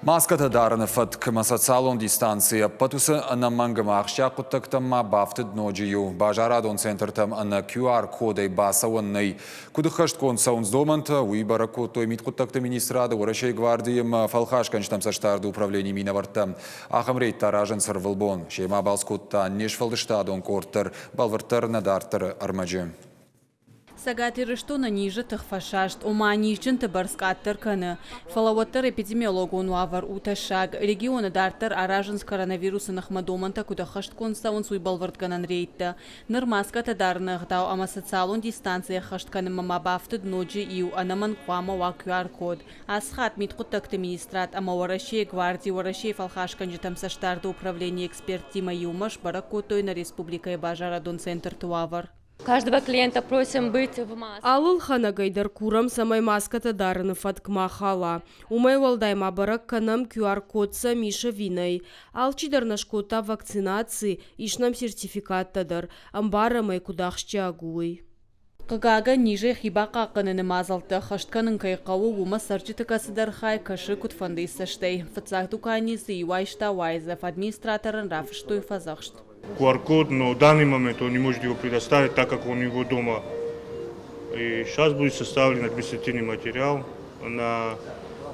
Маскæтæ дарыны фæтк социалон дистанци Æппæт æнәмәнг ахсджиаг бафтыд ноджы базарадон центртәм QR-кодәй бацәуән Куыд æххæстгонд домәнтэ бәрәг кодтой мидхъуыддәгты министрады урашей гвардиям Фæлхасгæнджытæм цæстдарды управленийы минәвәрттәм ахамрейт таражын сырвылбон шема балскутта нешфалдыштадон корттыр балвырттыр надартыр армаджы. Цæгат Ирыстоны ниже тăхфашашт, ома нижчен барскаттыр кăны. Фалауаттыр эпидемиологон уавар уташаг. Регионы дартыр аражын с коронавирусыных мадоманта Куыд æххæстгонд социалон суйбалвырт кăнын рейтті. Ныр Маскæтæ дарыных дау ама социалон дистанци æххæст кăны мама бафтыд ноджы ию æнәмәнг куама ва QR-код. Асхат мидхъуыддæгты министрат ама урашей гвардии урашей Фæлхасгæнджытæм цæстдарды управленийы экспертима иумаш бәрәг кодтой на республикæйы базарадон центртәе уавар. Каждого клиента просим быть в маске. Алыл ханагайдар курам самай Маскæтæ дарыны фæтк махала. Умай валдайма бәрәг канам QR-кодса миша винай. Алчидар нашкота вакцинации ишнам сертификаттадыр. Амбарамай ахсджиагуй. Кыгага ниже хиба қақыныны мазалты хыштканын кайқауы ума сарчыты касыдар хай кашы кутфанды саштей. Фацахту канисы Ивайшта Вайзев администраторын Рафштой фазахшт. QR-код, но в данный момент он не может его предоставить, так как он у него дома. И сейчас будет составлен административный материал на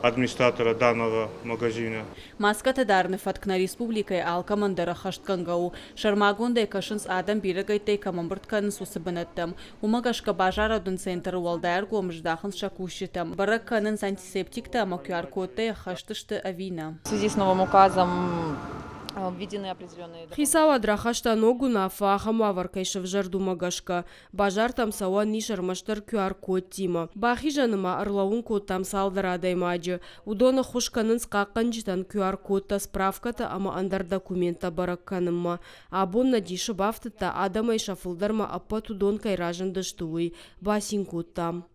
администратора данного магазина. Маскæтæ дарыны фæтк на республикæйы ал командара хышткангау. Шармагондай кашынс адам бирегайтей комамбыртканын сусыбынаттым. Умагашка базарадон центры уалдайыр гомждахын шакушитым. Бәрәг канын антисептикті ама QR-кодтай хыштышты авина. В связи с новым указом введены определенные... Хисава драхашта ногу на фахама варкайшев жарду магашка. Бажар там сауа нишармаштар QR-код тима. Бахижаныма арлаун код там салдырадай маджы. Удона хушканын скаққанжитан QR-кодта справката ама андар документа баракканымма. Абон надиші бафтыдта адамай шафылдарма Æппәт удон кайражын дыштуй. Басин код там.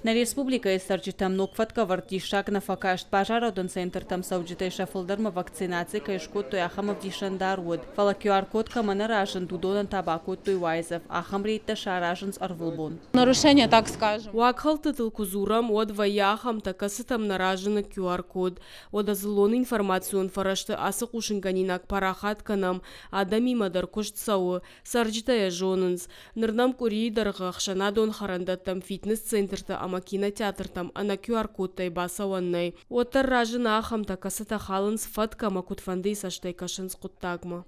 На республикæйы сарчытам нокфатка вартишак на факашт базарадон центртәм сауджитай шафылдарма вакцинация кайшкодтой ахамов дишандар уд. Фала QR-код камана ражын дудонан табакодтой Вайзев. Ахам рейтті шаражын арвылбон. Нарушение, так скажем. Уакхал тытылку зурам од ваяхам такасытам наражыны QR-код. Ода зылон информацион фарашты асық ушынганинак парахат канам адами мадар кошт сауы. Сарджитая жонынс. Нырнам куридарға хшанадон харандаттам фитнес-центрта ама кинотеатртам ана QR-кодтай бацәуәннай. Отыр ражына ахам такасыта халынс фæтк ама кутфанды саштай кашынс құттагма.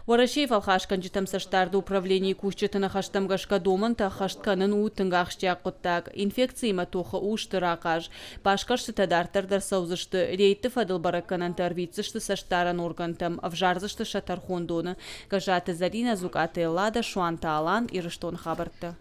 Урашей Фæлхасгæнджытæм цæстдарды управленийы кушчытына хаштамгашка доманта хаштканын уытынга ахсджиаг құттаг. Инфекцияма тоқы уштыра қаж. Башқаршты дартардар саузышты. Рейтті фадыл баракканан тарвицышты саштаран органтам. Авжарзышты шатархондоны. Гажаты Зарина Зукаты Лада Шуанта Алан Ирыштон хабарты.